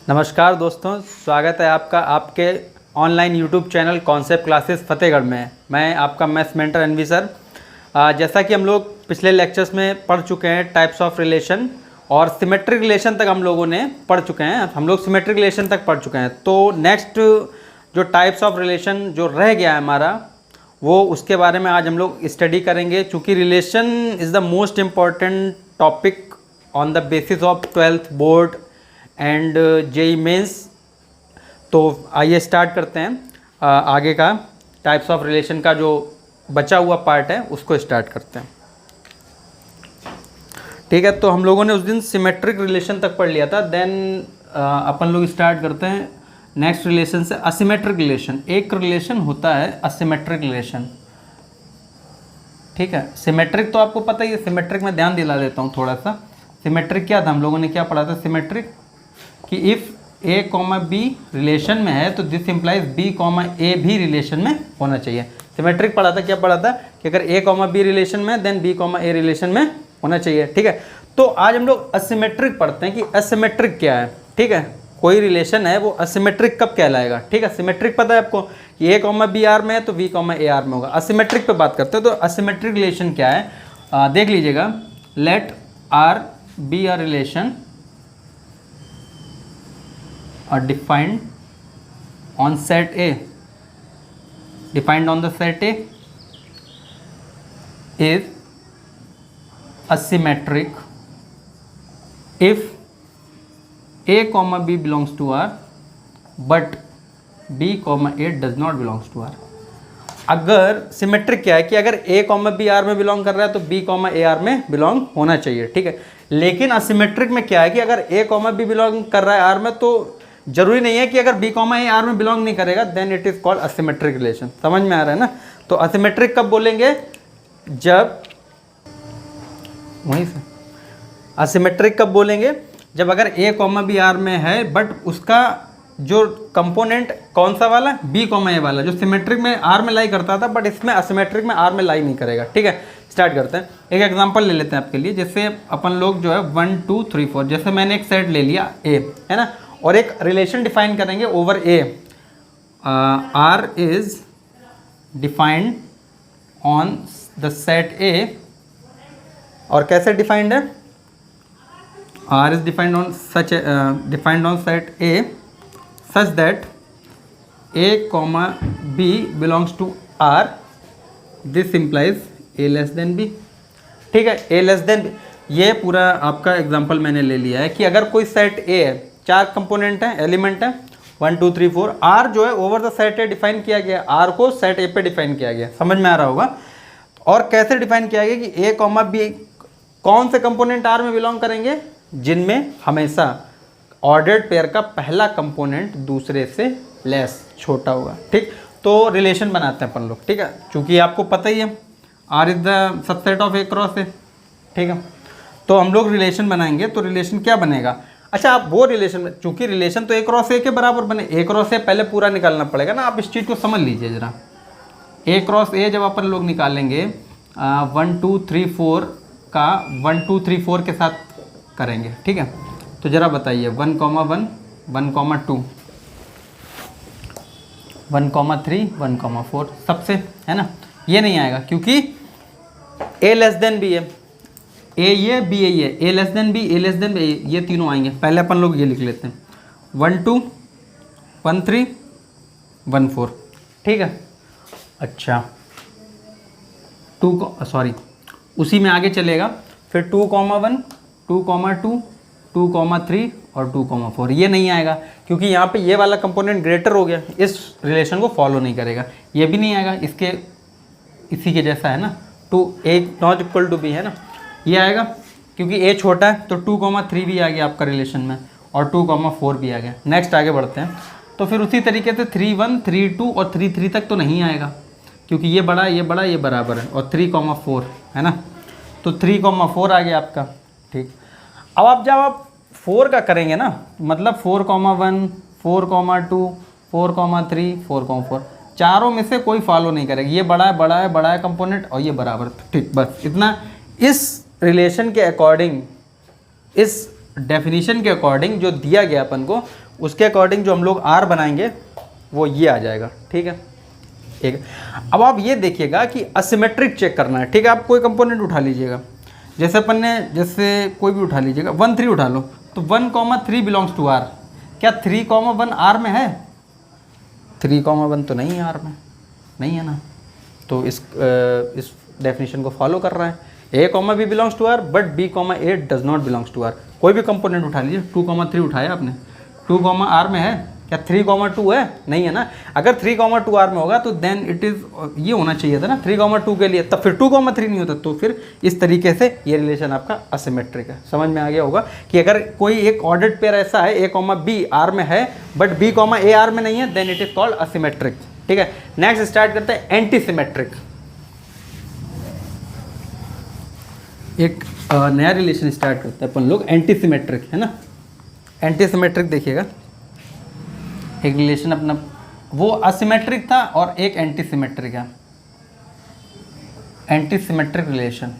नमस्कार दोस्तों, स्वागत है आपका आपके online YouTube channel concept classes Fatehgarh में। मैं आपका मैथ्स मेंटर एनवी सर। जैसा कि हम लोग पिछले लेक्चर्स में पढ़ चुके हैं टाइप्स ऑफ रिलेशन और सिमेट्रिक रिलेशन तक हम लोगों ने पढ़ चुके हैं। हम लोग सिमेट्रिक रिलेशन तक पढ़ चुके हैं। तो नेक्स्ट जो टाइप्स ऑफ रिलेशन जो रह गया है हमारा, वो उसके बारे में आज हम लोग स्टडी करेंगे। चूँकि relation is the most important topic on the basis of 12th board and JEE mains. तो आइए स्टार्ट करते हैं। आगे का टाइप्स ऑफ रिलेशन का जो बचा हुआ पार्ट है उसको स्टार्ट करते हैं। ठीक है, तो हम लोगों ने उस दिन सिमेट्रिक रिलेशन तक पढ़ लिया था। देन अपन लोग स्टार्ट करते हैं नेक्स्ट रिलेशन से, असिमेट्रिक रिलेशन। एक रिलेशन होता है असिमेट्रिक रिलेशन। ठीक है, सिमेट्रिक तो आपको पता ही है। सिमेट्रिक में ध्यान दिला देता हूँ थोड़ा सा। सिमेट्रिक क्या था, हम लोगों ने क्या पढ़ा था सिमेट्रिक, कि if a comma b relation में है तो this implies b comma a भी रिलेशन में होना चाहिए। सिमेट्रिक पढ़ा था, क्या पढ़ा था कि अगर ए कॉमा बी रिलेशन में then B comma a relation में होना चाहिए। ठीक है, तो आज हम लोग असिमेट्रिक पढ़ते हैं कि असिमेट्रिक क्या है। ठीक है, कोई रिलेशन है वो असिमेट्रिक कब कहलाएगा। ठीक है, सिमेट्रिक पता है आपको कि ए कॉमा बी आर में है तो बी कॉमा ए आर में होगा। असिमेट्रिक पे बात करते हैं। तो असिमेट्रिक रिलेशन क्या है, देख लीजिएगा। Let R be a relation are defined on set A, defined on the set A is asymmetric if A comma B belongs to R but B comma A does not belongs to R। अगर symmetric क्या है कि अगर A comma B R में belong कर रहा है तो B कॉमा ए आर में बिलोंग होना चाहिए। ठीक है, लेकिन असिमेट्रिक में क्या है कि अगर A कॉमा बी बिलोंग कर रहा है आर में तो जरूरी नहीं है कि अगर बी कॉमा ए आर में बिलोंग नहीं करेगा then it is called asymmetric relation. समझ में आ रहा है ना। तो असिमेट्रिक कब बोलेंगे, जब वहीं से असिमेट्रिक कब बोलेंगे, जब अगर ए कॉमा बी आर में है बट उसका जो कंपोनेंट कौन सा वाला, बी कॉमा ए वाला, जो सिमेट्रिक में आर में लाई करता था बट इसमें असिमेट्रिक में आर में लाई नहीं करेगा। ठीक है, स्टार्ट करते हैं। एक एग्जांपल ले लेते हैं आपके लिए। जैसे अपन लोग जो है 1 2 3 4, जैसे मैंने एक सेट ले लिया ए, है ना, और एक रिलेशन डिफाइन करेंगे over A. R is defined on the set A, और कैसे डिफाइंड है, R is defined on such defined on set A such that A comma B belongs to R, this implies A less than B. ठीक है, ए less than B, ये पूरा आपका example मैंने ले लिया है कि अगर कोई सेट ए है, 4 कंपोनेंट हैं, एलिमेंट हैं 1 2 3 4, आर जो है over the set A define किया गया, आर को सेट ए पे डिफाइन किया गया। समझ में आ रहा होगा। और कैसे डिफाइन किया गया कि ए कॉमा बी कौन से कंपोनेंट आर में बिलोंग करेंगे, जिनमें हमेशा ऑर्डर्ड पेयर का पहला कंपोनेंट दूसरे से लेस छोटा होगा। ठीक, तो रिलेशन बनाते हैं अपन लोग। ठीक है, चूंकि आपको पता ही है R is the subset of A cross A. ठीक है, तो हम लोग रिलेशन बनाएंगे। तो रिलेशन क्या बनेगा, अच्छा आप वो रिलेशन, चूंकि रिलेशन तो ए क्रॉस ए के बराबर बने, ए क्रॉस ए पहले पूरा निकालना पड़ेगा ना। आप इस चीज़ को समझ लीजिए जरा। ए क्रॉस ए जब अपन लोग निकालेंगे 1 2 3 4 का 1 2 3 4 के साथ करेंगे। ठीक है, तो ज़रा बताइए 1 कॉमा 1 1 कॉमा 2 1 कॉमा 3 1 कॉमा 4 सबसे, है ना, ये नहीं आएगा क्योंकि ए लेस देन बी है, ए ये बी ये, ए लेस देन बी, ए लेस देन बी, ये तीनों आएंगे। पहले अपन लोग ये लिख लेते हैं 1 2 1 3 1 4। ठीक है, अच्छा 2 सॉरी उसी में आगे चलेगा फिर 2 कॉमा 1 2 कॉमा 2 2 कॉमा 3 और 2 कॉमा 4, ये नहीं आएगा क्योंकि यहाँ पे ये वाला कंपोनेंट ग्रेटर हो गया, इस रिलेशन को फॉलो नहीं करेगा। ये भी नहीं आएगा, इसके इसी के जैसा है ना, 2 ए नॉट इक्वल टू बी, है ना, ये आएगा क्योंकि ए छोटा है। तो 2 कॉमा 3 भी आ गया आपका रिलेशन में और 2 कॉमा 4 भी आ गया। नेक्स्ट आगे बढ़ते हैं। तो फिर उसी तरीके से 3 1 3 2 और 3 3 तक तो नहीं आएगा क्योंकि ये बड़ा ये बड़ा ये बराबर है, और 3 कॉमा 4 है ना, तो 3 कॉमा 4 आ गया आपका। ठीक, अब आप जब आप 4 का करेंगे ना, मतलब 4 कॉमा 1 4 कॉमा 2 4 कॉमा 3 4 कॉमा 4, चारों में से कोई फॉलो नहीं करेगा। ये बड़ा है बड़ा है बड़ा है कंपोनेंट और ये बराबर। ठीक, बस इतना। इस रिलेशन के अकॉर्डिंग, इस डेफिनेशन के अकॉर्डिंग जो दिया गया अपन को उसके अकॉर्डिंग जो हम लोग आर बनाएंगे वो ये आ जाएगा। ठीक है, एक अब आप ये देखिएगा कि असिमेट्रिक चेक करना है। ठीक है, आप कोई कंपोनेंट उठा लीजिएगा, जैसे अपन ने जैसे कोई भी उठा लीजिएगा, 1 3 उठा लो, तो 1,3 बिलोंग्स टू आर। क्या 3,1 आर में है? 3,1 तो नहीं है आर में, नहीं है ना, तो इस डेफिनेशन को फॉलो कर रहा है। A comma B belongs to R but B comma A does not belongs to R. कोई भी कंपोनेंट उठा लीजिए, 2,3 उठाया आपने, 2 कॉमा आर में है, क्या 3,2 है? नहीं है ना। अगर 3,2 आर में होगा तो देन इट इज़ ये होना चाहिए था ना 3,2 के लिए, तब फिर 2,3 नहीं होता। तो फिर इस तरीके से ये रिलेशन आपका असिमेट्रिक है। समझ में आ गया होगा कि अगर कोई एक ऑर्डर्ड पेयर ऐसा है ए कॉमा बी आर में है but B comma A R में नहीं है, then it is called asymmetric. ठीक है, नेक्स्ट स्टार्ट करते हैं एंटी सिमेट्रिक। एक नया रिलेशन स्टार्ट करते हैं अपन लोग, एंटी सिमेट्रिक, है ना। एंटी सिमेट्रिक देखिएगा, एक रिलेशन अपना वो असिमेट्रिक था और एक एंटी सिमेट्रिक है। Anti symmetric relation,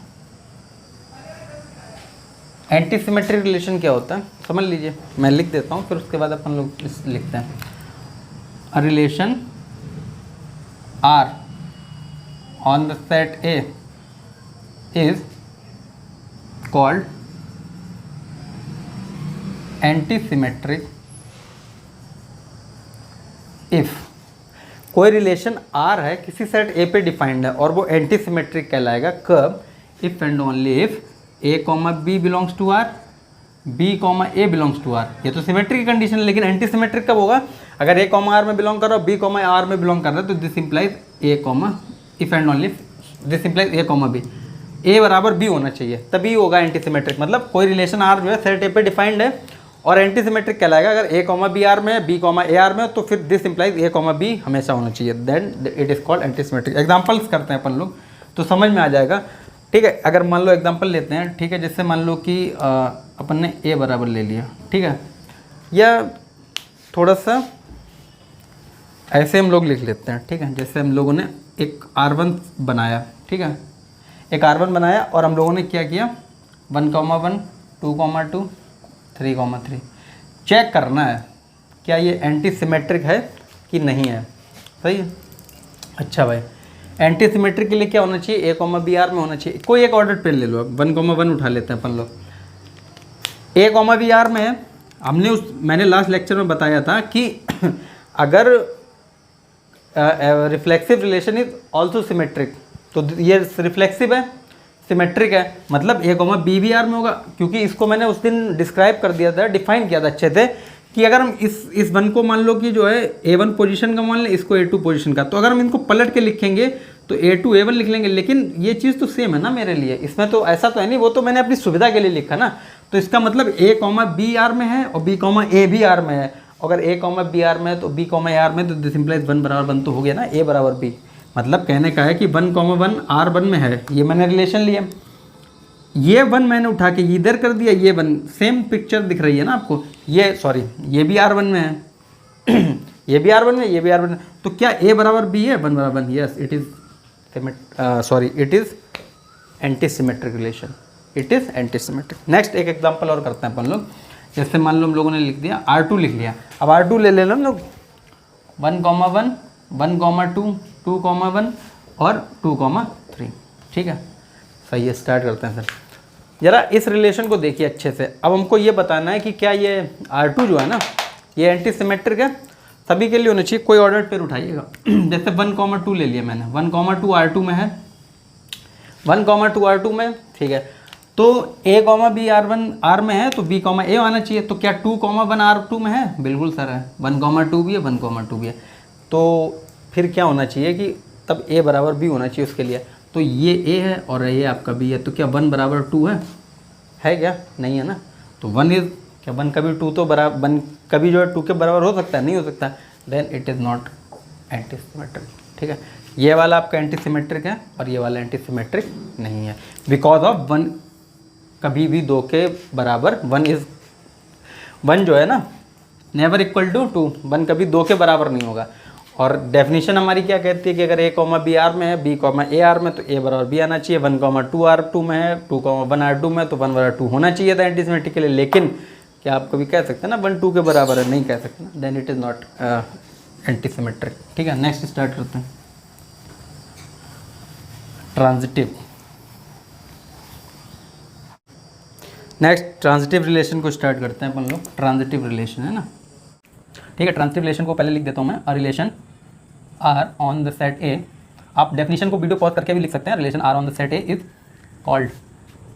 anti symmetric relation क्या होता है समझ लीजिए, मैं लिख देता हूँ फिर उसके बाद अपन लोग लिखते हैं। A relation R on the set A is called antisymmetric if कोई रिलेशन आर है किसी सेट ए पे डिफाइंड है और वो एंटी सिमेट्रिक कहलाएगा। कब? If and only if A comma B belongs to R, B comma A belongs to R. ये तो सिमेट्रिक की कंडीशन है, लेकिन एंटी सिमेट्रिक कब होगा? अगर ए कॉमा आर में बिलोंग कर रहा है, बी कॉमा आर में बिलोंग कर रहा है, तो this implies A comma if and only this implies A comma B, A बराबर बी होना चाहिए, तभी होगा एंटी सिमेट्रिक। मतलब कोई रिलेशन आर जो है सेट ए पे डिफाइंड है और एंटी सिमेट्रिक कहलाएगा अगर ए कॉमा बी आर में है, बी कॉमा ए आर में, तो फिर this implies A comma B हमेशा होना चाहिए, then it is called antisymmetric. Examples करते हैं अपन लोग तो समझ में आ जाएगा। ठीक है, अगर मान लो एग्जाम्पल लेते हैं, ठीक है, जैसे मान लो कि अपन ने ए बराबर ले लिया, ठीक है, या थोड़ा सा ऐसे हम लोग लिख लेते हैं। ठीक है, जैसे हम लोगों ने एक R1 बनाया, ठीक है, एक R1 बनाया और हम लोगों ने क्या किया 1,1 2,2 3,3 चेक करना है क्या ये एंटी सिमेट्रिक है कि नहीं है। सही है। अच्छा भाई, एंटी सिमेट्रिक के लिए क्या होना चाहिए? ए कॉमा बी आर में होना चाहिए। कोई एक ऑर्डर पेन ले लो, अब 1,1 उठा लेते हैं अपन लोग। ए कॉमा बी आर में है, मैंने लास्ट लेक्चर में बताया था कि अगर reflexive relation is also symmetric, तो ये रिफ्लेक्सिव है, सिमेट्रिक है, मतलब ए कॉमा बी भी आर में होगा। क्योंकि इसको मैंने उस दिन डिस्क्राइब कर दिया था, डिफाइन किया था अच्छे से कि अगर हम इस वन को मान लो कि जो है A1 पोजीशन का मान लें, इसको A2 पोजीशन का, तो अगर हम इनको पलट के लिखेंगे तो A2 A1 लिख लेंगे, लेकिन ये चीज़ तो सेम है ना मेरे लिए, इसमें तो ऐसा तो है नहीं, वो तो मैंने अपनी सुविधा के लिए लिखा ना। तो इसका मतलब ए कॉमा बी आर में है और बी कॉमा ए भी आर में है। अगर ए कॉमा बी आर में है तो बी कॉमा ए आर में, तो दिस इंप्लाइज 1 बराबर 1 तो हो गया ना, ए बराबर बी। मतलब कहने का है कि 1,1 R1 में है, ये मैंने रिलेशन लिया, ये 1 मैंने उठा के इधर कर दिया, ये 1 सेम पिक्चर दिख रही है ना आपको, ये सॉरी ये भी R1 में है ये भी R1 में, ये भी R1 में, तो क्या ए बराबर बी है? 1 बराबर 1, yes it is it is anti symmetric relation, it is anti symmetric. Next एक एग्जांपल और करते हैं अपन लोग। जैसे मान लो हम लोगों ने लिख दिया R2 लिख लिया, अब R2 ले लेना हम लोग 1,1 1,2 2,1 और 2,3। ठीक है, सही है, स्टार्ट करते हैं सर। ज़रा इस रिलेशन को देखिए अच्छे से। अब हमको ये बताना है कि क्या ये R2 जो है ना, ये एंटी सिमेट्रिक है, सभी के लिए होना चाहिए। कोई ऑर्डर पेयर उठाइएगा जैसे 1,2 ले लिया मैंने, 1,2 R2 में है, 1,2 R2 में, ठीक है, तो A कॉमा बी R में है तो B कॉमा ए आना चाहिए। तो क्या 2,1 R2 में है? बिल्कुल सर है। 1,2 भी है, 1,2 भी है, तो फिर क्या होना चाहिए कि तब A बराबर B होना चाहिए उसके लिए। तो ये A है और ये आपका B है, तो क्या 1 बराबर 2 है क्या? नहीं है ना। तो 1 इज क्या 1 कभी 2 तो बराबर 1 कभी जो है 2 के बराबर हो सकता है? नहीं हो सकता, then it is not antisymmetric. ठीक है, ये वाला आपका एंटी सिमेट्रिक है और ये वाला एंटी सिमेट्रिक नहीं है, बिकॉज ऑफ 1 कभी भी 2 के बराबर 1 जो है ना नेवर इक्वल टू 2, 1 कभी 2 के बराबर नहीं होगा। और डेफिनेशन हमारी क्या कहती है कि अगर ए कॉमा बी आर में है, बी कॉमा ए आर में, तो ए बराबर बी आना चाहिए। 1,2 R2 में है, 2,1 R2 में, तो 1 बराबर 2 होना चाहिए था एंटी सिमेट्रिक के लिए। लेकिन क्या आप कभी कह सकते हैं ना 1 2 के बराबर है, नहीं कह सकते ना, then it is not antisymmetric. ठीक है, नेक्स्ट स्टार्ट करते हैं ट्रांजिटिव। नेक्स्ट ट्रांजिटिव रिलेशन को स्टार्ट करते हैं अपन लोग। ट्रांजिटिव रिलेशन है ना, ठीक है। ट्रांजिटिव रिलेशन को पहले लिख देता हूँ मैं, a relation R on the set A. आप डेफिनेशन को वीडियो पॉज करके भी लिख सकते हैं। Relation R on the set A is called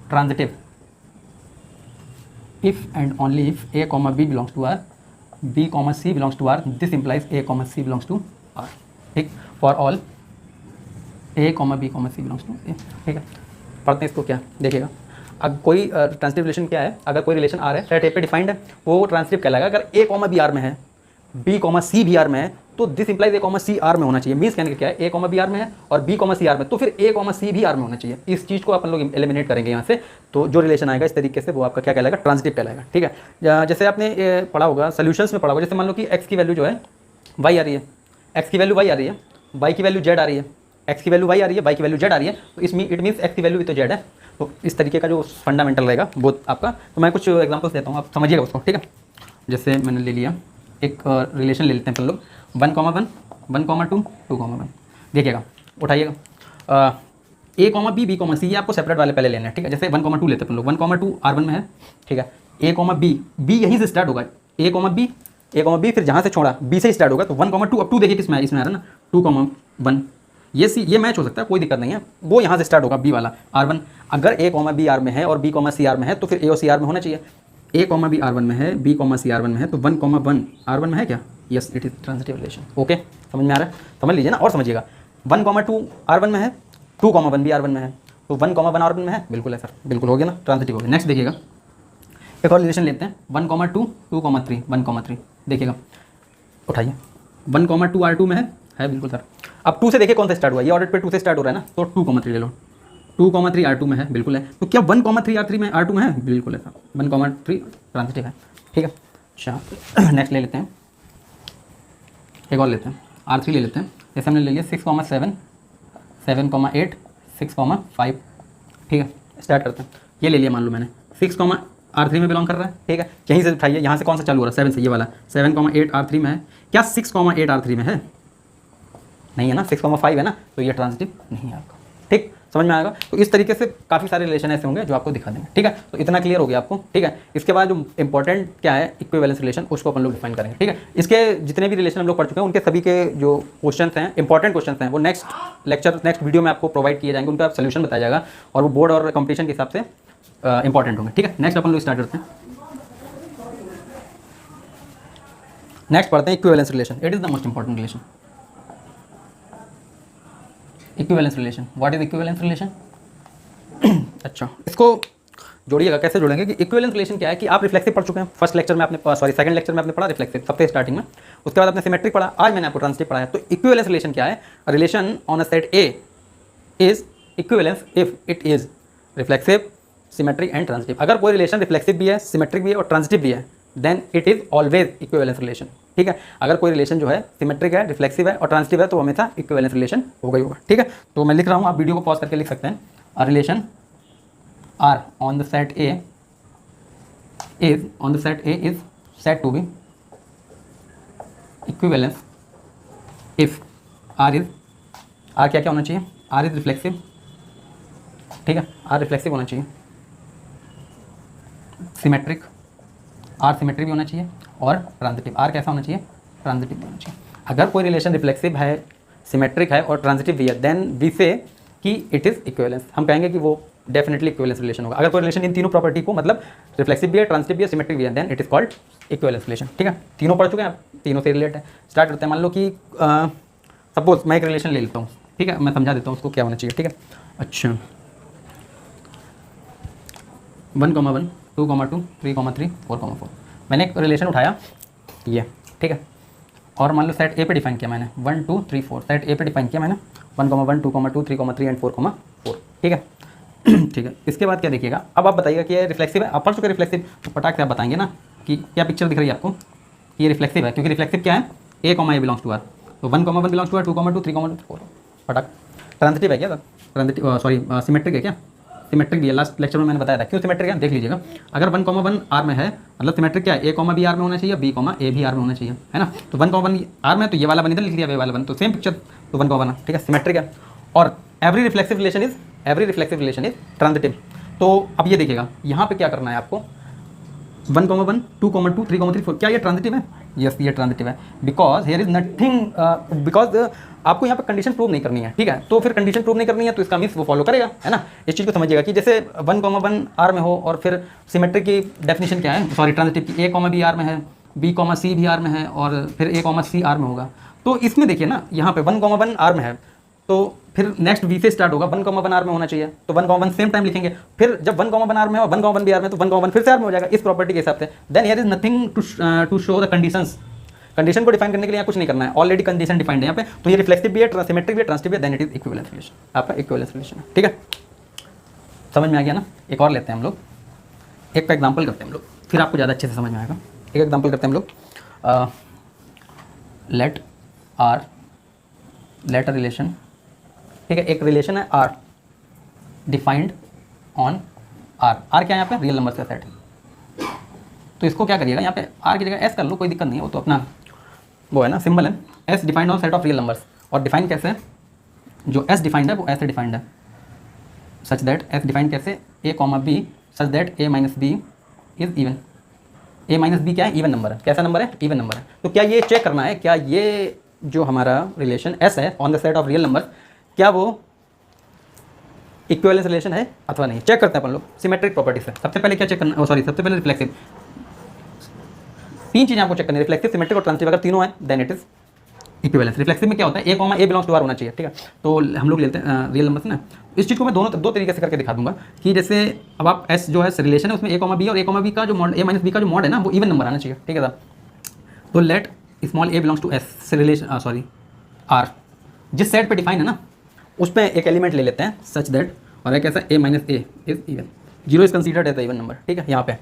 transitive if and only if A comma B belongs to R, B comma C belongs to R, this implies A comma C belongs to R. ठीक, for all A comma B comma C belongs to A. ठीक है, पढ़ते हैं इसको। क्या देखिएगा, अब कोई ट्रांजिटिव रिलेशन क्या है, अगर कोई रिलेशन आर है, सेट ए पे डिफाइंड है, वो ट्रांजिटिव कहलाएगा। अगर ए कॉमा बी आर में है, बी कॉमा सी भी आर में है, तो this implies A comma C R में होना चाहिए। मीन्स कहने का क्या है, ए कॉमा बी आर में है और बी कॉमा सी आर में, तो फिर ए कॉमा सी भी आर में होना चाहिए। इस चीज़ को अपन लोग एलिमिनेट करेंगे यहाँ से, तो जो रिलेशन आएगा इस तरीके से वो आपका क्या कहलाएगा, ट्रांजिटिव कहलाएगा। ठीक है, जैसे आपने पढ़ा होगा सोल्यूशंस में पढ़ा होगा, जैसे मान लो कि एक्स की वैल्यू जो है वाई आ रही है, एक्स की वैल्यू वाई आ रही है, वाई की वैल्यू जेड आ रही है, एक्स की वैल्यू वाई आ रही है, वाई की वैल्यू जेड आ रही है, तो इसमें इट मीन्स एक्स की वैल्यू भी तो जेड है। तो इस तरीके का जो फंडामेंटल रहेगा वो आपका, तो मैं कुछ एग्जांपल्स देता हूँ, आप समझिएगा उसको। ठीक है, जैसे मैंने ले लिया एक रिलेशन ले लेते हैं अपन लोग, 1 कॉमा 1, 1 कॉमा 2, 2 कॉमा 1। देखिएगा, उठाइएगा, ए कॉमा बी, बी कॉमा सी, ये आपको सेपरेट वाले पहले लेना है। ठीक है, जैसे 1 कॉमा 2 लेते हैं अपन लोग, 1 कॉमा 2 R1 में है। ठीक है, ए कॉमा बी, बी यहीं से स्टार्ट होगा, ए कॉमा बी, ए कॉमा बी, फिर जहाँ से छोड़ा बी से स्टार्ट होगा, तो 1 कॉमा 2, अब 2 देखिए किसमें है, इसमें आ रहा है ना, 2 कॉमा 1, ये मैच हो सकता है, कोई दिक्कत नहीं है, वो यहाँ से स्टार्ट होगा बी वाला R1। अगर ए कॉमा बी आर में है और बी कॉमा सी आर में है, तो फिर ए और सी आर में होना चाहिए। ए कॉमा बी R1 में है, बी कॉमा सी R1 में है, तो 1 कॉमा 1 R1 में है क्या, yes it is transitive relation. Okay, समझ में आ रहा है, समझ लीजिए ना और समझिएगा। 1 कॉमा 2 R1 में है, 2 कॉमा 1 भी R1 में है, तो 1 कॉमा 1 R1 में है, बिल्कुल है सर, बिल्कुल हो गया ना, ट्रांजिटिव हो गया। नेक्स्ट देखिएगा, एक और रिलेशन लेते हैं, 1 कॉमा 2, 2 कॉमा 3, 1 कॉमा 3। देखिएगा, उठाइए, 1 कॉमा 2 R2 में है बिल्कुल सर। अब 2 से देखिए कौन सा स्टार्ट हुआ, ये ऑर्डर पे 2 से स्टार्ट हो रहा है ना, तो 2 कॉमा 3 ले लो, 2 कॉमा 3 R2 में है, बिल्कुल है। तो क्या 1 कॉमा 3 R3 में R2 में है, बिल्कुल है सर, 1 कॉमा 3 ट्रांजिटिव है। ठीक है, अच्छा नेक्स्ट ले लेते हैं, एक और लेते हैं, R3 ले लेते हैं। जैसे हमने ले लिया 6 कॉमा 7, 7 कॉमा 8, 6 कॉमा 5। ठीक है, स्टार्ट करते हैं। ये ले लिया, मान लो मैंने 6 कॉमा R3 में बिलोंग कर रहा है। ठीक है, यहीं से उठाइए, यहाँ से कौन सा चालू हो रहा है, 7 से, ये वाला 7 कॉमा 8 R3 में है। क्या 6 कॉमा 8 R3 में है, नहीं है ना, 6 कॉमा 5 है ना, तो ये ट्रांजिटिव नहीं है आपका। ठीक, समझ में आएगा। तो इस तरीके से काफ़ी सारे रिलेशन ऐसे होंगे जो आपको दिखा देंगे। ठीक है, तो इतना क्लियर हो गया आपको। ठीक है, इसके बाद जो इंपॉर्टेंट क्या है, इक्विवेलेंस रिलेशन, उसको अपन लोग डिफाइन करेंगे। ठीक है, इसके जितने भी रिलेशन हम लोग पढ़ चुके हैं, उनके सभी के जो क्वेश्चंस हैं, इंपॉर्टेंट क्वेश्चंस हैं, वो नेक्स्ट लेक्चर, नेक्स्ट वीडियो में आपको प्रोवाइड किए जाएंगे, उनका सोल्यूशन बताया जाएगा, और वो बोर्ड और कंपटीशन के हिसाब से इंपॉर्टेंट होंगे। ठीक है, नेक्स्ट अपन लोग स्टार्ट करते हैं। नेक्स्ट पढ़ते हैं equivalence relation. It is the most important relation. Equivalence relation, what is equivalence relation? अच्छा, इसको जोड़िएगा, कैसे जोड़ेंगे कि इक्विवेलेंस रिलेशन क्या है कि आप रिफ्लेक्सिव पढ़ चुके हैं, फर्स्ट लेक्चर में आपने, सॉरी सेकंड लेक्चर में आपने पढ़ा रिफ्लेक्सिव, सबसे स्टार्टिंग में। उसके बाद आपने सिमेट्रिक पढ़ा, आज मैंने आपको ट्रांजिटिव पढ़ाया। तो इक्विवेलेंस रिलेशन क्या है? Relation on a set A is equivalence if it is reflexive, symmetric and transitive. अगर कोई रिलेशन रिफ्लेक्सिव भी है, सिमेट्रिक भी है और ट्रांजिटिव भी है, then it is always equivalence relation. ठीक है, अगर कोई रिलेशन जो है सिमेट्रिक है, रिफ्लेक्सिव है और ट्रांजिटिव है, तो हमेशा इक्विवेलेंस रिलेशन होगा ही होगा। ठीक है, तो मैं लिख रहा हूँ, आप वीडियो को पॉज करके लिख सकते हैं। A relation R on the set A is said to be equivalence if R क्या होना चाहिए? R is reflexive, ठीक है, R रिफ्लेक्सिव होना चाहिए, सिमेट्रिक, R सिमेट्रिक भी होना चाहिए, और ट्रांजिटिव, R कैसा होना चाहिए? ट्रांजिटिव भी होना चाहिए। अगर कोई रिलेशन रिफ्लेक्सिव है, सिमेट्रिक है और ट्रांजिटिव भी है, देन वी से कि इट इज़ इक्विवेलेंस। हम कहेंगे कि वो डेफिनेटली इक्विवेलेंस रिलेशन होगा। अगर कोई रिलेशन इन तीनों प्रॉपर्टी को, मतलब रिफ्लेक्सिव भी है, ट्रांजिटिव भी है, सिमेट्रिक भी है, then it is called equivalence relation. ठीक है, तीनों पढ़ चुके हैं आप, तीनों से रिलेट है। स्टार्ट करते हैं। मान लो कि सपोज मैं एक रिलेशन ले लेता हूँ, ठीक है, मैं समझा देता हूँ उसको क्या होना चाहिए। ठीक है, अच्छा 1,1, 2,2, 3,3, 4,4, मैंने एक रिलेशन उठाया ये, ठीक है, और मान लो सेट ए पे डिफाइन किया मैंने, 1 2 3 4, सेट ए पे डिफाइन किया मैंने 1,1, 2,2, 3,3 एंड 4,4। ठीक है, ठीक है, इसके बाद क्या देखिएगा, अब आप बताइएगा कि ये रिफ्लेक्सिव है। आप पढ़ चुके रिफ्लेक्सिव, तो पटाख से आप बताएंगे ना कि क्या पिक्चर दिख रही है आपको कि ये रिफ्लेक्सिव है, क्योंकि रिफ्लेक्सिव क्या है, A comma A belongs to R, तो 1,1 बिलोंग्स टू आर, 2,2, 3,4। पटाख ट्रांजिटिव है क्या? ट्रांजिटिव, सॉरी सिमेट्रिक है क्या? सिमेट्रिक भी है, लास्ट लेक्चर में मैंने बताया था। क्यों सिमेट्रिक है देख लीजिएगा। अगर 1,1 आर में है मतलब सिमेट्रिक क्या है, ए कॉमा बी आर में होना चाहिए, बी कॉमा ए भी आर में होना चाहिए, है ना। तो 1,1 आर में तो ये वाला 1 इधर लिख दिया, ये वाला 1, तो सेम पिक्चर, तो 1,1 ठीक है, सिमेट्रिक है। और every reflexive relation is transitive. तो अब ये देखिएगा यहाँ पे क्या करना है आपको, 1,1, 2,2, 3,3, 4, क्या ये ट्रांजिटिव है? यस ये ट्रांजिटिव है, because here is nothing, because आपको यहाँ पे कंडीशन प्रूव नहीं करनी है, ठीक है। तो फिर कंडीशन प्रूव नहीं करनी है तो इसका मीन्स वो फॉलो करेगा, है ना। इस चीज़ को समझिएगा कि जैसे 1,1 आर में हो और फिर सिमेट्रिक की डेफिनेशन क्या है, सॉरी ट्रांजिटिव की, ए कॉमा बी आर में है, बी कॉमा सी भी आर में है और फिर ए कॉमा सी आर में होगा। तो इसमें देखिए ना यहाँ पे 1,1 आर में है तो फिर नेक्स्ट वी से स्टार्ट होगा, 1,1 आर में होना चाहिए, तो 1,1 सेम टाइम लिखेंगे। फिर जब 1,1 आर में और 1,1 बी आर में तो 1,1 फिर से आर में हो जाएगा इस प्रॉपर्टी के हिसाब से। Then here is nothing to show the conditions. Condition को डिफाइन करने के लिए यहाँ कुछ नहीं करना है, ऑलरेडी कंडीशन डिफाइंड है यहाँ पे। तो ये रिफ्लेक्सिव भी है, सिमेट्रिक भी है, ट्रांजिटिव भी है, then it is equivalence relation, आपका इक्विवेलेंस रिलेशन है, ठीक है। समझ में आ गया ना। एक और लेते हैं हम लोग, एक का एग्जाम्पल करते हैं हम लोग, फिर आपको ज़्यादा अच्छे से समझ में आएगा। एक एग्जाम्पल करते हैं हम लोग, लेट अ रिलेशन, ठीक है, एक रिलेशन है R defined on R. R क्या है यहाँ पे, रियल नंबर का सेट। तो इसको क्या करिएगा, यहाँ पे आर की जगह एस कर लो, कोई दिक्कत नहीं है, वो तो अपना वो है ना, सिंबल है। S defined on set of real numbers, और डिफाइन कैसे है, जो एस डिफाइंड है वो ऐसे डिफाइंड है, सच दैट एस डिफाइंड कैसे, A comma B such that A minus B is even. A minus B क्या है, इवन नंबर है। कैसा नंबर है, इवन नंबर है। तो क्या ये चेक करना है, क्या ये जो हमारा रिलेशन एस है on the set of real number, क्या वो इक्विवेलेंस रिलेशन है अथवा नहीं। चेक करते हैं अपन लोग सिमेट्रिक प्रॉपर्टी से। सबसे पहले क्या चेक करना, सॉरी सबसे पहले रिफ्लेक्सिव, तीन चीज़ें आपको चेक करनी है, रिफ्लेक्सिव, सिमेट्रिक और ट्रांजिटिव। अगर तीनों है then it is equivalence. Reflexive में क्या होता है, A comma A belongs to R होना चाहिए, ठीक है। तो हम लोग लेते हैं रियल नंबर से ना, इस चीज़ को मैं दो तरीके से करके दिखा दूंगा कि जैसे अब आप एस जो है रिलेशन है उसमें ए कॉमा बी और ए कॉमा बी का जो मॉड, ए माइनस बी का जो मॉड है ना वो इवन नंबर आना चाहिए, ठीक है सर। तो let small a belongs to S relation, sorry R, जिस सेट पे डिफाइन है ना उसमें एक एलिमेंट ले लेते हैं सच दैट, और एक ऐसा A minus A is even, zero is considered as even number, ठीक है यहाँ पे,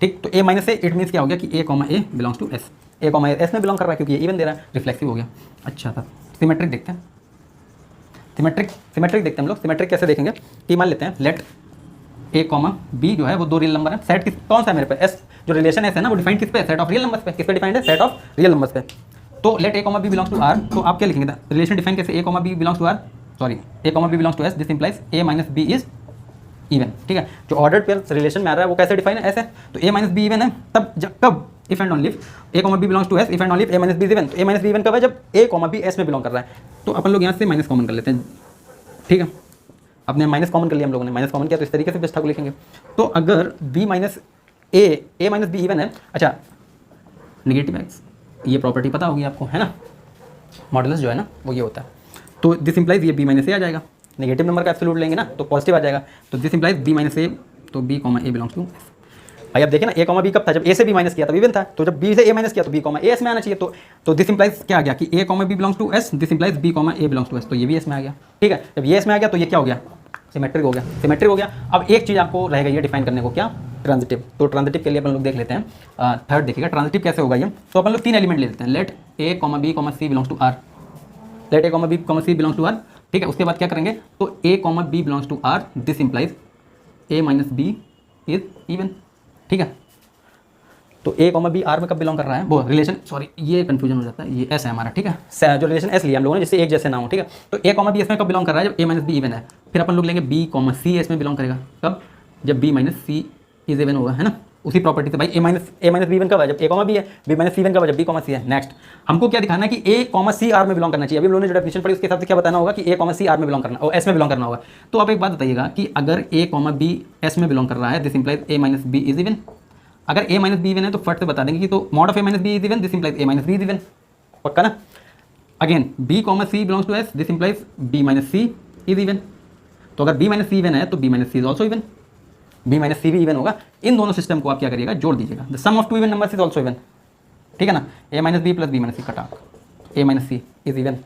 ठीक। तो A minus A it means क्या हो गया कि A comma A belongs to S, A comma S में बिलोंग कर रहा है क्योंकि ये इवन दे रहा है, रिफ्लेक्सिव हो गया। अच्छा था, सिमेट्रिक देखते हैं, सिमेट्रिक देखते हैं हम लोग। सिमेट्रिक कैसे देखेंगे कि मान लेते हैं लेट ए कॉमा बी जो है वो दो रियल नंबर है, सेट किस कौन सा है मेरे पे, एस जो रिलेशन एस है ना वो डिफाइंड किस पे, सेट ऑफ रियल नंबर्स पे। किस पे डिफाइंड है, सेट ऑफ रियल नंबर्स पे। तो let A comma B belongs to R, तो आप क्या लिखेंगे, रिलेशन डिफाइन कैसे, A comma B belongs to R, sorry A comma B belongs to S, this implies A minus B is even, ठीक है। जो ऑर्डर्ड पेयर रिलेशन में आ रहा है वो कैसे डिफाइन है, ऐसे। तो ए माइनस बी इवन है तब जब, कब, if and only if A comma B belongs to S, if and only if A minus B is even. तो ए माइनस बी इवन कब है, जब ए कॉमा बी एस में बिलोंग कर रहा है। तो अपन लोग यहाँ से माइनस कॉमन कर लेते हैं, ठीक है। अपने माइनस कॉमन कर लिया हम लोगों ने, माइनस कॉमन किया तो इस तरीके से बेस्ट को लिखेंगे। तो अगर B minus A minus B even है, अच्छा निगेटिव एक्स, ये प्रॉपर्टी पता होगी आपको, है ना, मॉडुलस जो है ना वो ये होता है। तो दिस इंप्लाइज ये बी माइनस ए आ जाएगा, नेगेटिव नंबर का एब्सोल्यूट लेंगे ना तो पॉजिटिव आ जाएगा। तो this implies B minus A, तो B comma A belongs to S. भाई अब देखिए ना, ए कॉमा बी कब था, जब ए से बी माइनस किया तब इवन था, तो जब बी से ए माइनस किया तो बी कॉमा ए एस में आना चाहिए। तो दिस इंप्लाइज क्या आ गया कि A comma B belongs to S, this implies B comma A belongs to S, तो ये भी एस में आ गया, ठीक है। जब ये एस में आ गया तो ये क्या हो गया, सिमेट्रिक हो गया, सिमेट्रिक हो गया। अब एक चीज़ आपको रह गई है डिफाइन करने को, क्या, ट्रांजिटिव। तो ट्रांजिटिव के लिए अपन लोग देख लेते हैं, थर्ड देखिएगा ट्रांजिटिव कैसे होगा ये। तो अपन लोग तीन एलिमेंट ले लेते हैं, let A comma B comma C belongs to R, let A comma B comma C belongs to R, ठीक है। उसके बाद क्या करेंगे, तो a comma B belongs to R, this implies A minus B is even, ठीक है। तो ए कॉमा बी आर में कब बिलोंग कर रहा है, वो रिलेशन, सॉरी ये कंफ्यूजन हो जाता है, ये एस है हमारा, ठीक है। जो रिलेशन एस लिया हम लोगों ने जिससे एक जैसे ना हो, ठीक है। तो ए कॉमा बी एस में कब बिलोंग कर रहा है, जब ए माइनस बी इवन है। फिर अपन लोग लेंगे बी कॉमा सी एस में बिलोंग करेगा, कब, जब B minus C is even होगा, है ना। उसी प्रॉपर्टी से भाई ए माइनस बी इवन कब है, जब ए कॉमा बी है, बी माइनस सी इवन कब है, जब बी कॉमा सी है। नेक्स्ट हमको क्या दिखाना है कि ए कॉमा सी आर में बिलोंग करना चाहिए। अभी हम लोगों ने जो डेफिनेशन पढ़ी उसके हिसाब से क्या बताना होगा कि ए कॉमा सी आर में बिलोंग करना और एस में बिलोंग करना होगा। तो आप एक बात बताइएगा कि अगर ए कॉमा बी एस में बिलोंग कर रहा है, this implies A minus B is even. अगर ए माइनस बी इवन है तो फट से बता देंगे कि तो mod of a minus B is even, this implies A minus B is even, पक्का ना। Again b comma C belongs to S, this implies B minus C is even. तो अगर बी माइनस सी इवन है तो b minus C is also even, b minus c भी even होगा। इन दोनों system को आप क्या करिएगा, जोड़ दीजिएगा। The sum of two even numbers is also even, ठीक है ना। A minus b plus b minus c कटा, a minus C is even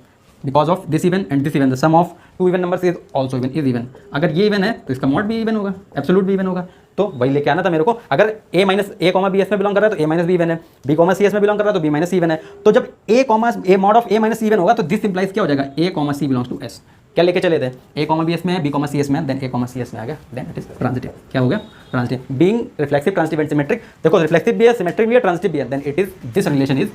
because of this even and this even, the sum of two even numbers is also even, is even. अगर ये even है तो इसका mod भी even होगा, absolute भी even होगा। तो वही लेके आना था मेरे को। अगर A minus A comma B S में बिलोंग कर रहा है तो ए माइनस बी इवन है, बी कॉमा सी एस में बिलोंग कर रहा है तो बी माइनस सी इवन है। तो जब ए comma a mod of a minus c even होगा तो दिस इंप्लाइज क्या हो जाएगा, a comma C belongs to S. क्या लेके चले थे, ए कॉमा बी एस में है, बी कॉमा सी एस में है, देन ए कॉमा सी एस में आ गया, देन इट इज ट्रांजिटिव। क्या हो गया, transitive. Being reflexive, transitive and symmetric, देखो रिफ्लेक्सिव भी है, सिमेट्रिक भी है, ट्रांजिटिव भी है, then it is this relation is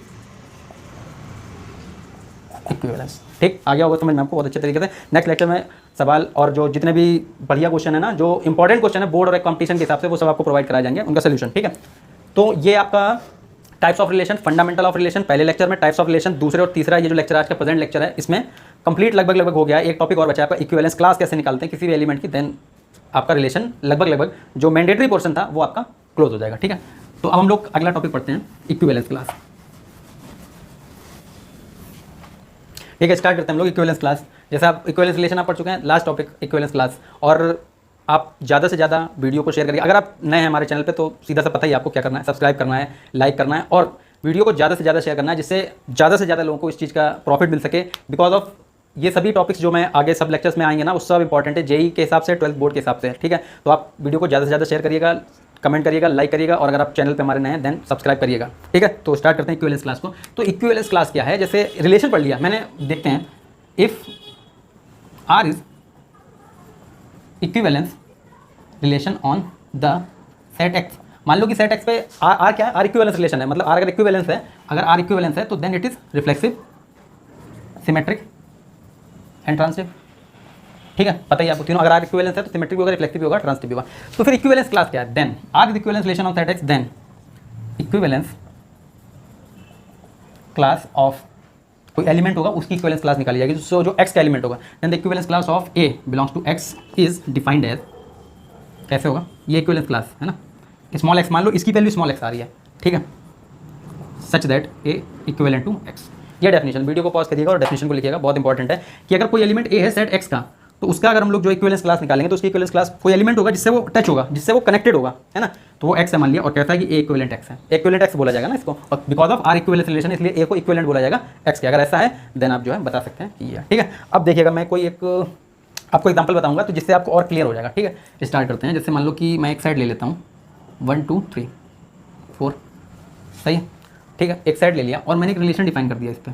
equivalence. ठीक, आ गया होगा समझ में आपको बहुत अच्छे तरीके से। नेक्स्ट लेक्चर में सवाल और जो जितने भी बढ़िया क्वेश्चन है ना, जो इंपॉर्टेंट क्वेश्चन है बोर्ड और कंपटीशन के हिसाब से, वो सब आपको प्रोवाइड कराए जाएंगे, उनका सोल्यूशन। ठीक है, तो ये आपका types of relation, fundamental of relation पहले लेक्चर में, टाइप्स ऑफ रिलेशन दूसरे और तीसरा ये जो लेक्चर आज का प्रेजेंट लेक्चर है इसमें कंप्लीट लगभग हो गया है। एक टॉपिक और बचा है आपका, इक्विवेलेंस क्लास कैसे निकालते हैं किसी भी एलिमेंट की, देन आपका रिलेशन लगभग जो मैंडेटरी पोर्शन था वो आपका क्लोज हो जाएगा। ठीक है, तो अब हम लोग अगला टॉपिक पढ़ते हैं, इक्विवेलेंस क्लास। ठीक है, स्टार्ट करते हैं हम लोग इक्विवेलेंस क्लास। जैसे आप इक्विवेलेंस रिलेशन आप पढ़ चुके हैं, लास्ट टॉपिक इक्विवेलेंस क्लास। और आप ज़्यादा से ज़्यादा वीडियो को शेयर करिए। अगर आप नए हैं हमारे चैनल पे तो सीधा सा पता ही आपको क्या करना है, सब्सक्राइब करना है, लाइक करना है और वीडियो को ज़्यादा से ज़्यादा शेयर करना है, जिससे ज़्यादा से ज़्यादा लोगों को इस चीज़ का प्रॉफिट मिल सके। बिकॉज ऑफ ये सभी टॉपिक्स जो मैं आगे सब लेक्चर्स में आएंगे ना, वो सब इंपॉर्टेंट है जेई के हिसाब से, 12th बोर्ड के हिसाब से। ठीक है, तो आप वीडियो को ज़्यादा से ज़्यादा शेयर करिएगा, कमेंट करिएगा, लाइक करिएगा और अगर आप चैनल पे हमारे नए हैं देन सब्सक्राइब करिएगा। ठीक है, तो स्टार्ट करते हैं इक्विवेलेंस क्लास को। तो इक्विवेलेंस क्लास क्या है, जैसे रिलेशन पढ़ लिया मैंने, देखते हैं if R is equivalence relation on the set X. मान लो कि सेट एक्स पे आर क्या है, आर इक्विवेलेंस रिलेशन है, मतलब आर अगर इक्विवेलेंस है, अगर आर इक्विवेलेंस है तो then it is reflexive, symmetric and transitive. ठीक है, पता ही आपको तीनों, अगर आर इक्विवेलेंस है तो सिमेट्रिक भी होगा, रिफ्लेक्सिव भी होगा, ट्रांजिटिव भी होगा। तो फिर इक्विवेलेंस क्लास क्या है, then R is equivalence relation of set X, then equivalence class of कोई एलिमेंट होगा उसकी इक्विवेलेंस क्लास निकाली जाएगी, सो जो एक्स का एलिमेंट होगा, then the equivalence class of A belongs to X is defined as, कैसे होगा, ये इक्विवेलेंस क्लास है ना, स्मॉल एक्स मान लो इसकी वैल्यू स्मॉल एक्स आ रही है। ठीक है, such that A equivalent to X. ये डेफिनेशन, वीडियो को पॉज करिएगा और डेफिनेशन को लिखिएगा, बहुत इंपॉर्टेंट है कि अगर कोई एलिमेंट ए है सेट एक्स का, तो उसका अगर हम लोग जो इक्विवेलेंस क्लास निकालेंगे तो उसकी इक्विवेलेंस क्लास कोई एलिमेंट होगा जिससे वो टच होगा, जिससे वो कनेक्टेड होगा, है ना, तो वो एक्स है मान लिया और कहता है कि ए इक्विवेलेंट एक्स है, इक्विवेलेंट एक्स बोला जाएगा ना इसको, और because of R equivalence relation इसलिए ए को इक्विवेलेंट बोला जाएगा एक्स के। अगर ऐसा है देन आप जो है बता सकते हैं कि ये। ठीक है, अब देखिएगा मैं कोई एक आपको एग्जाम्पल बताऊंगा तो जिससे आपको और क्लियर हो जाएगा। ठीक है, स्टार्ट करते हैं। जैसे मान लो कि मैं एक साइड ले लेता हूँ, 1 2 3 4, सही है। ठीक है, एक साइड ले लिया और मैंने एक रिलेशन डिफाइन कर दिया इस पर,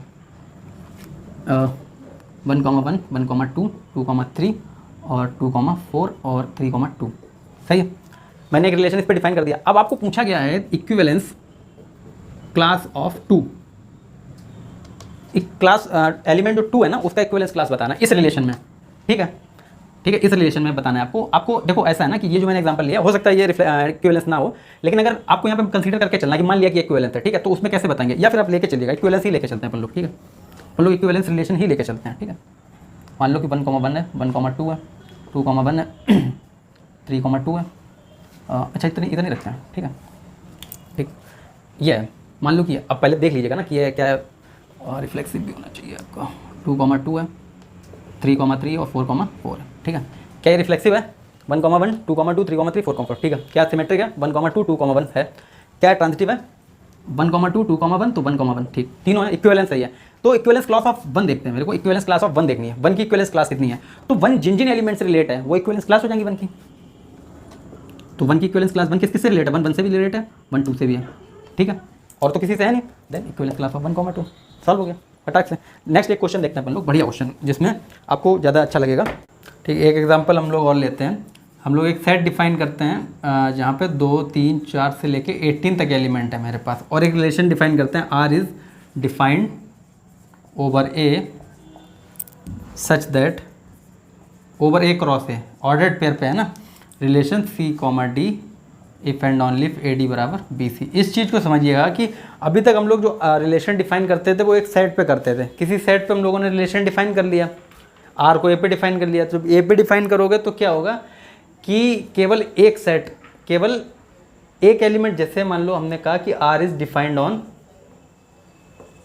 1,1 1,2 2,3 और 2,4 और 3,2, सही है। मैंने एक रिलेशन इस पर डिफाइन कर दिया। अब आपको पूछा गया है equivalence class of 2, class element जो 2 है ना उसका इक्विवेलेंस क्लास बताना है इस रिलेशन में। ठीक है, ठीक है, इस रिलेशन में बताना है आपको देखो ऐसा है ना कि ये जो मैंने एग्जांपल लिया, हो सकता है ये इक्विवेलेंस ना हो, लेकिन अगर आपको यहाँ पे कंसीडर करके चलना कि मान लिया कि इक्विवेलेंस है, ठीक है, तो उसमें कैसे बताएंगे, या फिर आप लेके चलिएगा इक्विवेलेंस ही लेके चलते हैं अपन लोग। ठीक है, अपन लोग इक्विवेलेंस रिलेशन ही लेके चलते हैं। ठीक है, मान लो कि 1,1 है, 1,2 है, 2,1 है, 3,2 है, अच्छा इतने रखते हैं। ठीक है, ठीक, ये है, मान लो कि अब पहले देख लीजिएगा ना कि ये क्या है, और रिफ्लेक्सिव भी होना चाहिए आपका, 2,2 है, 3,3 और 4,4 है। ठीक है, क्या ये रिफ्लेक्सिव है, 1,1 2,2 3,3 4,4। ठीक है, क्या सिमेट्रिक है, 1,2 2,1 है, क्या ट्रांजिटिव है, 1,2 2,1 तो 1,1। ठीक, तीनों है, इक्विवेलेंस सही है। तो इक्विवेलेंस क्लास ऑफ 1 देखते हैं, मेरे को इक्विवेलेंस क्लास ऑफ 1 देखनी है। 1 की इक्विवेलेंस क्लास कितनी है, तो 1 जिन जिन एलिमेंट से रिलेट है वो इक्विवेलेंस क्लास हो जाएंगी 1 की। तो 1 की इक्विवेलेंस क्लास 1 किससे रिलेट है, 1 से भी रिलेट है, 1 2 से भी है। ठीक है, और तो किसी से है नहीं, then equivalence class of 1,2 solve हो गया फटाक से। नेक्स्ट एक क्वेश्चन देखते हैं अपन लोग, बढ़िया क्वेश्चन जिसमें आपको ज़्यादा अच्छा लगेगा। ठीक, एक एग्जांपल हम लोग और लेते हैं। हम लोग एक सेट डिफाइन करते हैं जहाँ पे 2 3 4 से लेके 18 तक एलिमेंट है मेरे पास, और एक रिलेशन डिफाइन करते हैं, R is defined over A such that, over A cross A ordered pair पे है ना, relation C comma D if and only if A D बराबर बी सी। इस चीज़ को समझिएगा कि अभी तक हम लोग जो रिलेशन डिफाइन करते थे वो एक सेट पे करते थे, किसी सेट पे हम लोगों ने रिलेशन डिफाइन कर लिया, आर को ए पे डिफाइन कर लिया। तो ए पे डिफाइन करोगे तो क्या होगा कि केवल एक सेट, केवल एक एलिमेंट, जैसे मान लो हमने कहा कि आर इज डिफाइंड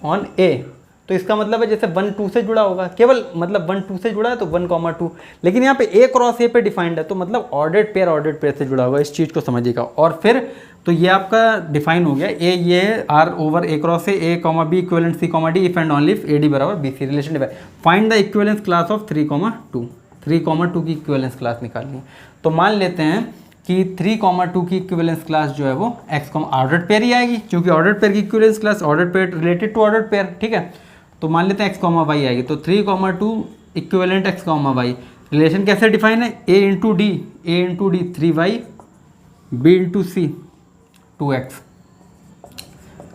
ऑन ए, तो इसका मतलब है जैसे 1 2 से जुड़ा होगा, केवल मतलब 1 2 से जुड़ा है तो 1,2, लेकिन यहाँ पे ए क्रॉस ए पे डिफाइंड है तो मतलब ऑर्डर्ड पेयर से जुड़ा होगा। इस चीज़ को समझिएगा। और फिर तो ये आपका डिफाइन हो गया ए, ये R over A cross A comma b equivalent c comma D if and only if A D बराबर B c, relation define. Find the equivalence class of 3,2, 3,2 की इक्विवेलेंस क्लास निकालनी है। तो मान लेते हैं कि 3,2 की इक्विवेलेंस क्लास जो है वो एक्स ऑर्डर्ड पेयर ही आएगी, क्योंकि ऑर्डर्ड पेयर की equivalence class ordered pair related to ordered pair. ठीक है, तो मान लेते हैं एक्स कॉमा वाई आएगी, तो 3,2 equivalent x comma y. Relation कैसे डिफाइन है, a into d 3y, b into c 2x,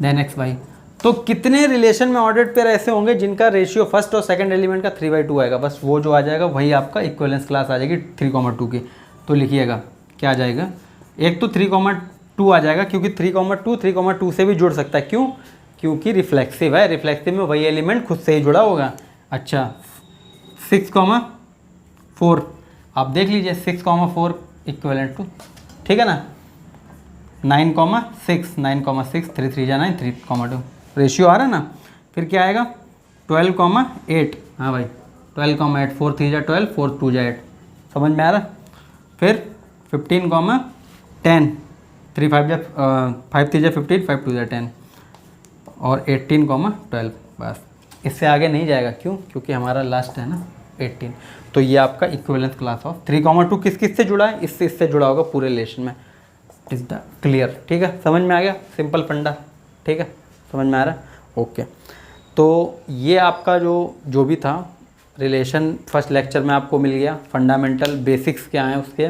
then x y. तो कितने रिलेशन में ऑर्डर्ड पेयर ऐसे होंगे जिनका रेशियो फर्स्ट और सेकंड एलिमेंट का 3/2 आएगा, बस वो जो आ जाएगा वही आपका इक्विवेलेंस क्लास आ जाएगी 3,2 की। तो लिखिएगा क्या आ जाएगा, एक तो 3,2 आ जाएगा क्योंकि 3,2 से भी जुड़ सकता है, क्यों, क्योंकि रिफ्लेक्सिव है, रिफ्लेक्सिव में वही एलिमेंट खुद से ही जुड़ा होगा। अच्छा 6,4 आप देख लीजिए, 6,4 इक्विवेलेंट टू, ठीक है ना, 9,6 3 3 जा 9 3,2 रेशियो आ रहा है ना। फिर क्या आएगा 12,8, हाँ भाई 12,8 4 3 जा 12 4 2 जा 8, समझ में आ रहा। फिर 15,10 3 5 जा 5 3 जा 15 5 2 जा 10 और 18,12, बस इससे आगे नहीं जाएगा, क्यों, क्योंकि हमारा लास्ट है ना 18। तो ये आपका इक्विवेलेंस क्लास ऑफ 3,2 किस किस से जुड़ा है, इससे जुड़ा होगा पूरे रिलेशन में। इज द क्लियर, ठीक है, समझ में आ गया, सिंपल फंडा, ठीक है, समझ में आ रहा है, ओके। तो ये आपका जो भी था रिलेशन फर्स्ट लेक्चर में आपको मिल गया, फंडामेंटल बेसिक्स क्या हैं उसके,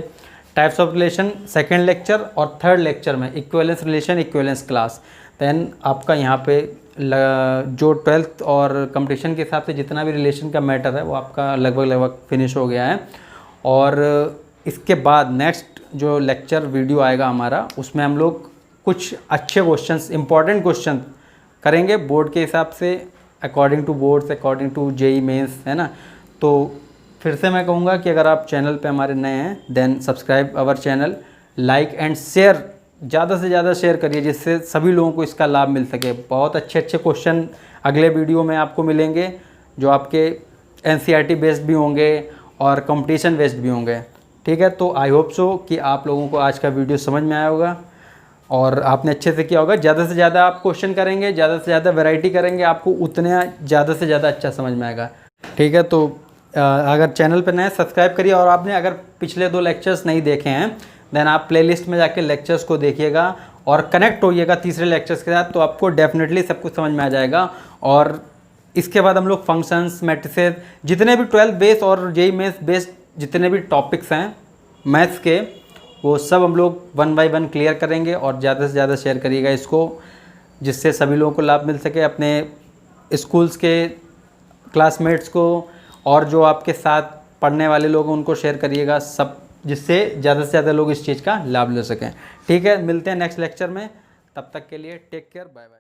types of relation second lecture और थर्ड लेक्चर में equivalence relation, equivalence class. Then आपका यहाँ पे जो 12th और कंपटीशन के हिसाब से जितना भी रिलेशन का मैटर है वो आपका लगभग फिनिश हो गया है। और इसके बाद नेक्स्ट जो लेक्चर वीडियो आएगा हमारा, उसमें हम लोग कुछ अच्छे क्वेश्चंस, इंपॉर्टेंट क्वेश्चन करेंगे बोर्ड के हिसाब से, according to boards, according to JEE Mains, है ना। तो फिर से मैं कहूँगा कि अगर आप चैनल पे हमारे नए हैं then subscribe our channel, like and share, ज़्यादा से ज़्यादा शेयर करिए जिससे सभी लोगों को इसका लाभ मिल सके। बहुत अच्छे अच्छे क्वेश्चन अगले वीडियो में आपको मिलेंगे जो आपके NCERT बेस्ड भी होंगे और कंपटीशन बेस्ड भी होंगे, ठीक है। तो आई होप सो कि आप लोगों को आज का वीडियो समझ में आया होगा और आपने अच्छे से किया होगा। ज़्यादा से ज़्यादा आप क्वेश्चन करेंगे, ज़्यादा से ज़्यादा वैरायटी करेंगे, आपको उतना ज़्यादा से ज़्यादा अच्छा समझ में आएगा, ठीक है। तो अगर चैनल पर नए सब्सक्राइब करिए, और आपने अगर पिछले 2 लेक्चर्स नहीं देखे हैं देन आप प्लेलिस्ट में जाके लेक्चर्स को देखिएगा और कनेक्ट होइएगा तीसरे लेक्चर्स के साथ, तो आपको डेफिनेटली सब कुछ समझ में आ जाएगा। और इसके बाद हम लोग फंक्शंस, मैट्रिसेस, जितने भी 12th बेस और जेई मेंस बेस्ड जितने भी टॉपिक्स हैं मैथ्स के, वो सब हम लोग 1 बाय 1 क्लियर करेंगे। और ज़्यादा से ज़्यादा शेयर करिएगा इसको जिससे सभी लोगों को लाभ मिल सके, अपने स्कूल्स के क्लासमेट्स को और जो आपके साथ पढ़ने वाले लोग हैं उनको शेयर करिएगा सब, जिससे ज़्यादा से ज़्यादा लोग इस चीज़ का लाभ ले सकें, ठीक है। मिलते हैं नेक्स्ट लेक्चर में, तब तक के लिए टेक केयर, बाय बाय।